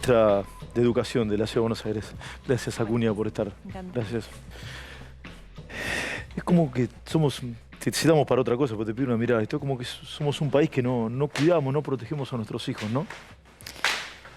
Ministra de Educación de la Ciudad de Buenos Aires. Gracias, Acuña, por estar. Me encanta. Gracias. Es como que somos, si damos para otra cosa, porque te pido una mirada, esto es como que somos un país que no cuidamos, no protegemos a nuestros hijos, ¿no?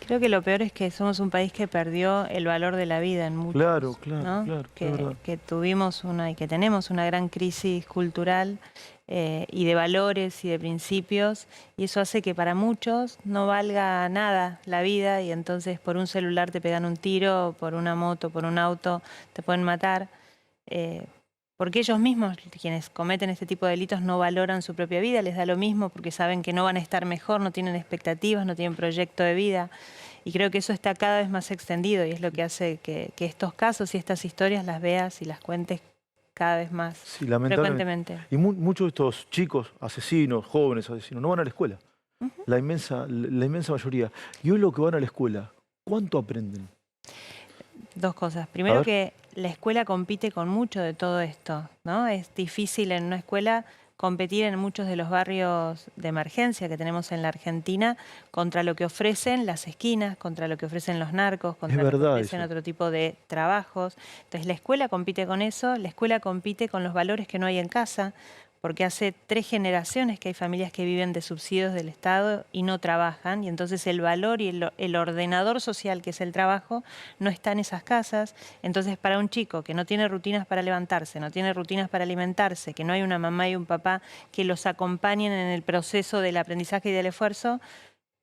Creo que lo peor es que somos un país que perdió el valor de la vida en muchos, Claro, ¿no? claro, es verdad. Que tuvimos y que tenemos una gran crisis cultural y de valores y de principios, y eso hace que para muchos no valga nada la vida, y entonces por un celular te pegan un tiro, por una moto, por un auto te pueden matar. Porque ellos mismos, quienes cometen este tipo de delitos, no valoran su propia vida, les da lo mismo porque saben que no van a estar mejor, no tienen expectativas, no tienen proyecto de vida. Y creo que eso está cada vez más extendido y es lo que hace que estos casos y estas historias las veas y las cuentes cada vez más Sí, lamentablemente. frecuentemente. Y muchos de estos chicos, asesinos, jóvenes asesinos, no van a la escuela. La inmensa mayoría. Y hoy lo que van a la escuela, ¿cuánto aprenden? Dos cosas. Primero, que la escuela compite con mucho de todo esto, ¿no? Es difícil en una escuela competir en muchos de los barrios de emergencia que tenemos en la Argentina contra lo que ofrecen las esquinas, contra lo que ofrecen los narcos, contra lo que ofrecen otro tipo de trabajos. Entonces la escuela compite con eso, la escuela compite con los valores que no hay en casa, porque hace 3 generaciones que hay familias que viven de subsidios del Estado y no trabajan, y entonces el valor y el ordenador social, que es el trabajo, no está en esas casas. Entonces para un chico que no tiene rutinas para levantarse, no tiene rutinas para alimentarse, que no hay una mamá y un papá que los acompañen en el proceso del aprendizaje y del esfuerzo,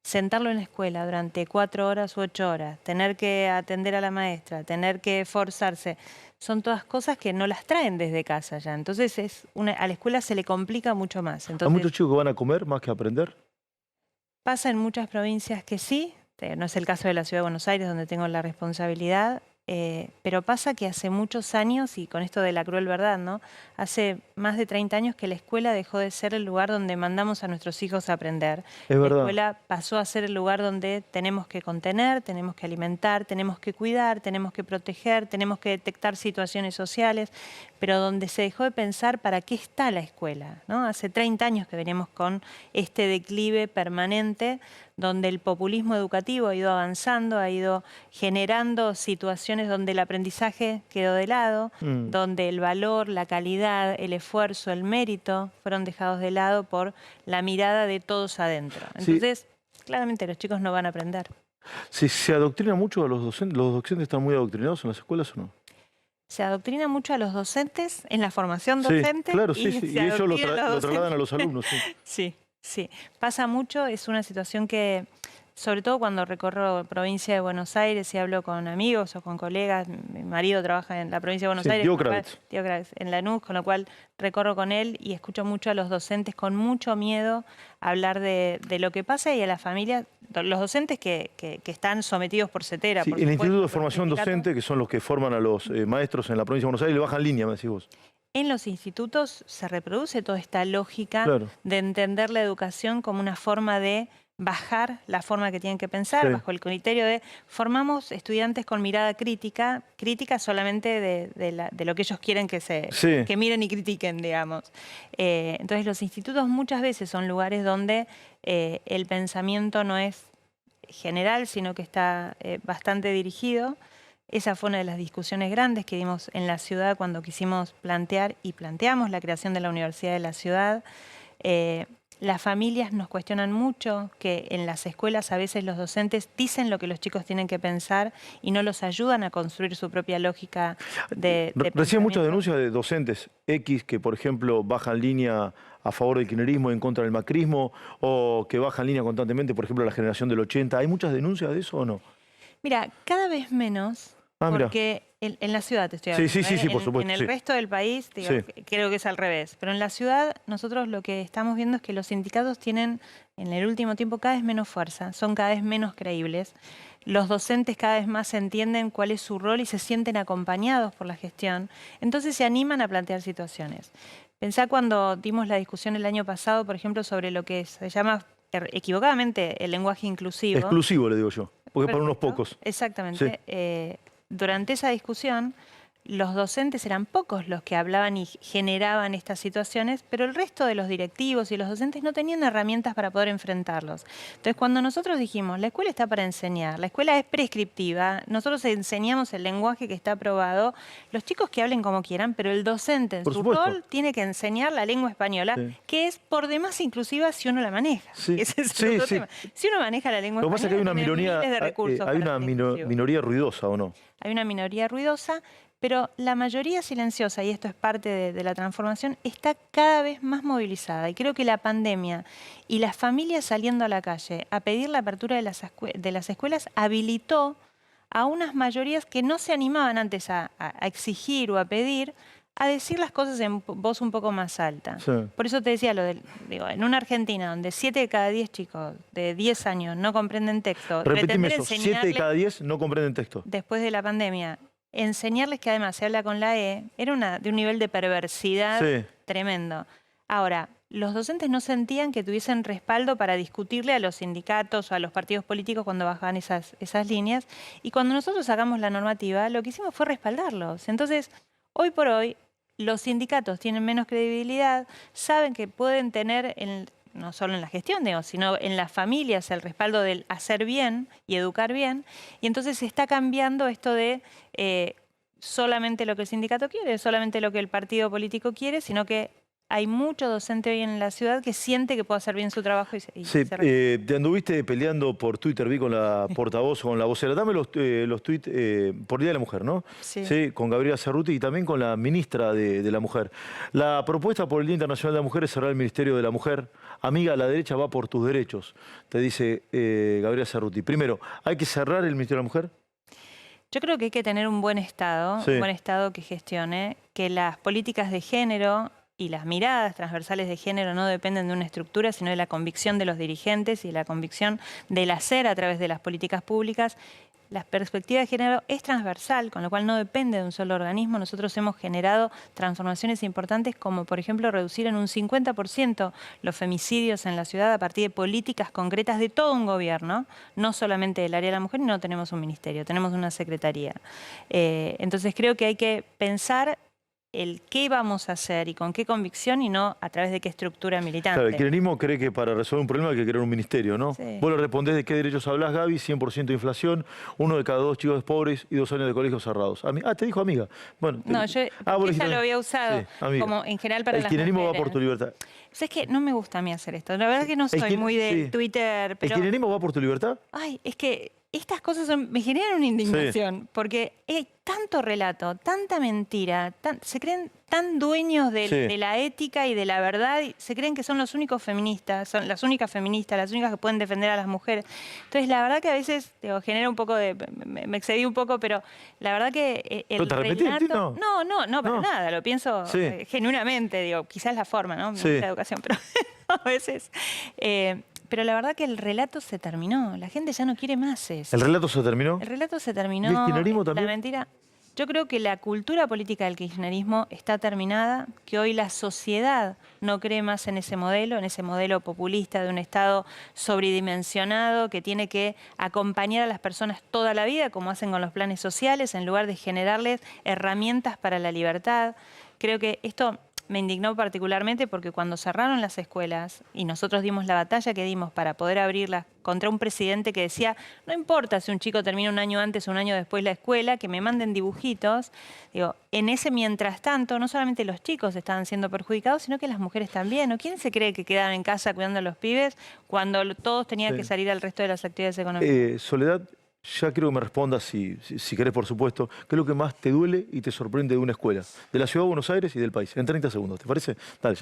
sentarlo en la escuela durante 4 horas u 8 horas, tener que atender a la maestra, tener que esforzarse, son todas cosas que no las traen desde casa ya. Entonces a la escuela se le complica mucho más. Entonces, ¿Hay muchos chicos que van a comer más que a aprender? Pasa en muchas provincias que sí, no es el caso de la Ciudad de Buenos Aires, donde tengo la responsabilidad, pero pasa que hace muchos años, y con esto de la cruel verdad, ¿no? Hace más de 30 años que la escuela dejó de ser el lugar donde mandamos a nuestros hijos a aprender. Es la verdad. escuela pasó a ser el lugar donde tenemos que contener, tenemos que alimentar, tenemos que cuidar, tenemos que proteger, tenemos que detectar situaciones sociales, pero donde se dejó de pensar para qué está la escuela, ¿no? Hace 30 años que venimos con este declive permanente, donde el populismo educativo ha ido avanzando, ha ido generando situaciones donde el aprendizaje quedó de lado, donde el valor, la calidad, el esfuerzo, el mérito fueron dejados de lado por la mirada de todos adentro. Entonces, claramente los chicos no van a aprender. ¿Se adoctrina mucho a los docentes? ¿Los docentes están muy adoctrinados en las escuelas o no? Se adoctrina mucho a los docentes en la formación docente. Sí, claro, sí. Y ellos lo trasladan a los alumnos. Sí. Pasa mucho, es una situación que, sobre todo cuando recorro provincia de Buenos Aires y hablo con amigos o con colegas, mi marido trabaja en la provincia de Buenos Aires, Tío Kravitz, en Lanús, con lo cual recorro con él y escucho mucho a los docentes con mucho miedo hablar de lo que pasa, y a las familias, los docentes que están sometidos por CETERA. Sí, por el supuesto, Instituto de Formación Docente, que son los que forman a los maestros en la provincia de Buenos Aires, le bajan línea, me decís vos. En los institutos se reproduce toda esta lógica de entender la educación como una forma de bajar la forma que tienen que pensar, bajo el criterio de formamos estudiantes con mirada crítica solamente de lo que ellos quieren que miren y critiquen, digamos. Entonces los institutos muchas veces son lugares donde el pensamiento no es general, sino que está bastante dirigido. Esa fue una de las discusiones grandes que dimos en la ciudad cuando quisimos plantear y planteamos la creación de la Universidad de la Ciudad. Las familias nos cuestionan mucho que en las escuelas a veces los docentes dicen lo que los chicos tienen que pensar y no los ayudan a construir su propia lógica de Recién muchas denuncias de docentes X que, por ejemplo, bajan línea a favor del kirchnerismo y en contra del macrismo, o que bajan línea constantemente, por ejemplo, la generación del 80. ¿Hay muchas denuncias de eso o no? Mira, cada vez menos. Porque en la ciudad te estoy hablando. Sí, por supuesto. En el resto del país, creo que es al revés. Pero en la ciudad, nosotros lo que estamos viendo es que los sindicatos tienen, en el último tiempo, cada vez menos fuerza, son cada vez menos creíbles. Los docentes cada vez más entienden cuál es su rol y se sienten acompañados por la gestión. Entonces se animan a plantear situaciones. Pensá cuando dimos la discusión el año pasado, por ejemplo, sobre lo que se llama equivocadamente el lenguaje inclusivo. Exclusivo, le digo yo, porque para unos pocos. Exactamente. Durante esa discusión, los docentes eran pocos los que hablaban y generaban estas situaciones, pero el resto de los directivos y los docentes no tenían herramientas para poder enfrentarlos. Entonces, cuando nosotros dijimos, la escuela está para enseñar, la escuela es prescriptiva, nosotros enseñamos el lenguaje que está aprobado, los chicos que hablen como quieran, pero el docente en su rol tiene que enseñar la lengua española, que es por demás inclusiva si uno la maneja. Ese es otro tema. Si uno maneja la lengua española, lo que pasa es que hay una minoría ruidosa, ¿o no? Hay una minoría ruidosa, pero la mayoría silenciosa, y esto es parte de la transformación, está cada vez más movilizada. Y creo que la pandemia y las familias saliendo a la calle a pedir la apertura de las escuelas habilitó a unas mayorías que no se animaban antes a exigir o a pedir, a decir las cosas en voz un poco más alta. Sí. Por eso te decía en una Argentina donde 7 de cada 10 chicos de 10 años no comprenden texto. Repetime eso, 7 de cada 10 no comprenden texto. Después de la pandemia, enseñarles que además se habla con la E era de un nivel de perversidad tremendo. Ahora, los docentes no sentían que tuviesen respaldo para discutirle a los sindicatos o a los partidos políticos cuando bajaban esas líneas. Y cuando nosotros sacamos la normativa, lo que hicimos fue respaldarlos. Entonces, hoy por hoy, los sindicatos tienen menos credibilidad, saben que pueden tener, no solo en la gestión, sino en las familias, el respaldo del hacer bien y educar bien. Y entonces se está cambiando esto de solamente lo que el sindicato quiere, solamente lo que el partido político quiere, sino que hay mucho docente hoy en la ciudad que siente que puede hacer bien su trabajo. Sí, te anduviste peleando por Twitter, vi con la portavoz o con la vocera. Dame los tweets por Día de la Mujer, ¿no? Sí. Con Gabriela Cerruti y también con la ministra de la Mujer. La propuesta por el Día Internacional de la Mujer es cerrar el Ministerio de la Mujer. Amiga, la derecha va por tus derechos, te dice Gabriela Cerruti. Primero, ¿hay que cerrar el Ministerio de la Mujer? Yo creo que hay que tener un buen Estado, un buen Estado que gestione, que las políticas de género y las miradas transversales de género no dependen de una estructura, sino de la convicción de los dirigentes y de la convicción del hacer a través de las políticas públicas. La perspectiva de género es transversal, con lo cual no depende de un solo organismo. Nosotros hemos generado transformaciones importantes como, por ejemplo, reducir en un 50% los femicidios en la ciudad a partir de políticas concretas de todo un gobierno, no solamente del área de la mujer, y no tenemos un ministerio, tenemos una secretaría. Entonces creo que hay que pensar el qué vamos a hacer y con qué convicción y no a través de qué estructura militante. Claro, el kirchnerismo cree que para resolver un problema hay que crear un ministerio, ¿no? Sí. Vos le respondés de qué derechos hablas, Gaby, 100% de inflación, 1 de cada 2 chicos es pobres y 2 años de colegios cerrados. te dijo amiga. Bueno, no, yo ya lo había usado como en general para las mujeres. El kirchnerismo va por tu libertad. O sea, es que no me gusta a mí hacer esto. La verdad es que no soy muy de Twitter. Pero... ¿El kirchnerismo va por tu libertad? Ay, es que estas cosas me generan una indignación, porque hay tanto relato, tanta mentira, se creen tan dueños de la ética y de la verdad, y se creen que son los únicos feministas, son las únicas feministas, las únicas que pueden defender a las mujeres. Entonces, la verdad que a veces genera un poco de... Me excedí un poco, pero la verdad que el relato... No, para nada, lo pienso genuinamente, quizás la forma, ¿no? La educación, pero a veces... pero la verdad que el relato se terminó. La gente ya no quiere más eso. ¿El relato se terminó? El relato se terminó. ¿Y el kirchnerismo también? La mentira. Yo creo que la cultura política del kirchnerismo está terminada, que hoy la sociedad no cree más en ese modelo populista de un Estado sobredimensionado que tiene que acompañar a las personas toda la vida, como hacen con los planes sociales, en lugar de generarles herramientas para la libertad. Creo que esto... me indignó particularmente porque cuando cerraron las escuelas y nosotros dimos la batalla que dimos para poder abrirlas contra un presidente que decía, no importa si un chico termina un año antes o un año después la escuela, que me manden dibujitos. En ese mientras tanto, no solamente los chicos estaban siendo perjudicados, sino que las mujeres también. ¿O quién se cree que quedaban en casa cuidando a los pibes cuando todos tenían que salir al resto de las actividades económicas? Soledad, ya quiero que me respondas, si querés, por supuesto, ¿qué es lo que más te duele y te sorprende de una escuela? De la Ciudad de Buenos Aires y del país. En 30 segundos, ¿te parece? Dale.